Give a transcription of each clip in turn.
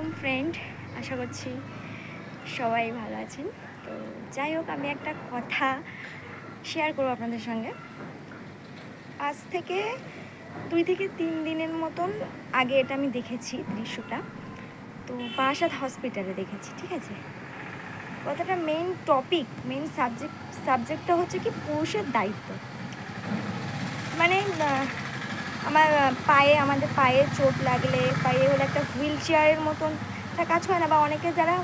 আলাইকুম ফ্রেন্ড, আশা করছি সবাই ভালো আছেন। তো যাই হোক, আমি একটা কথা শেয়ার করবো আপনাদের সঙ্গে। আজ থেকে 2 থেকে 3 দিনের মতন আগে এটা আমি দেখেছি দৃশ্যটা। তো বারাসাত হসপিটালে দেখেছি, ঠিক আছে। কথাটা মেন সাবজেক্টটা হচ্ছে কি পুরুষের দায়িত্ব। মানে আমাদের পায়ে চোট লাগলে, পায়ে হলে একটা হুইল চেয়ারের মতন একটা কাজ করে না, বা অনেকে যারা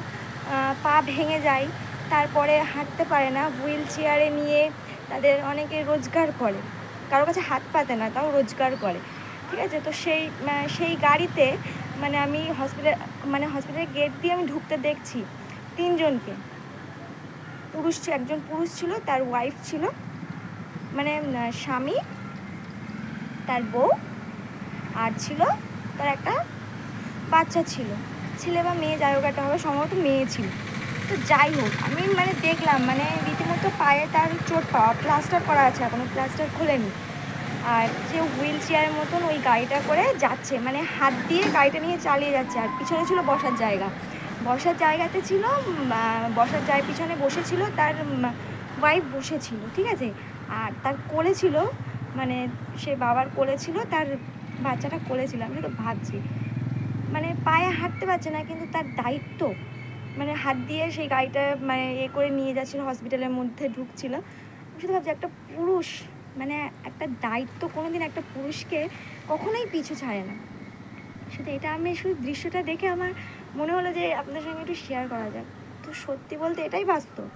পা ভেঙে যায় তারপরে হাঁটতে পারে না, হুইল চেয়ারে নিয়ে তাদের অনেকে রোজগার করে, কারো কাছে হাত পাতে না, তাও রোজগার করে, ঠিক আছে। তো সেই গাড়িতে আমি হসপিটালের গেট দিয়ে আমি ঢুকতে দেখছি 3জনকে। একজন পুরুষ ছিল, তার ওয়াইফ ছিল, স্বামী, তার বউ, আর ছিল তার একটা বাচ্চা ছিল, ছেলে বা মেয়ে, যাই হোক একটা হবে, সম্ভবত মেয়ে ছিল। তো যাই হোক, আমি দেখলাম রীতিমতো পায়ে তার চোট পাওয়া, প্লাস্টার করা আছে, এখনও প্লাস্টার খোলেনি। আর যে হুইল চেয়ারের মতন ওই গাড়িটা করে যাচ্ছে, হাত দিয়ে গাড়িটা নিয়ে চালিয়ে যাচ্ছে। আর পিছনে ছিল বসার জায়গাতে ছিল, পিছনে বসেছিল তার ওয়াইফ, বসেছিল, ঠিক আছে। আর তার কোলে ছিল, সে বাবার কোলে ছিল, তার বাচ্চাটা কোলে ছিল। আমি তো ভাবছি, পায়ে হাঁটতে পারছে না, কিন্তু তার দায়িত্ব, হাত দিয়ে সেই গাড়িটা করে নিয়ে যাচ্ছিলো, হসপিটালের মধ্যে ঢুকছিল। আমি শুধু ভাবছি, একটা পুরুষ, একটা দায়িত্ব কোনোদিন একটা পুরুষকে কখনোই পিছু ছাড়ে না। শুধু দৃশ্যটা দেখে আমার মনে হলো যে আপনাদের সঙ্গে একটু শেয়ার করা যাক। তো সত্যি বলতে এটাই বাস্তব,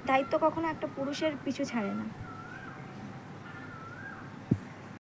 দায়িত্ব কখনো একটা পুরুষের পিছু ছাড়ে না।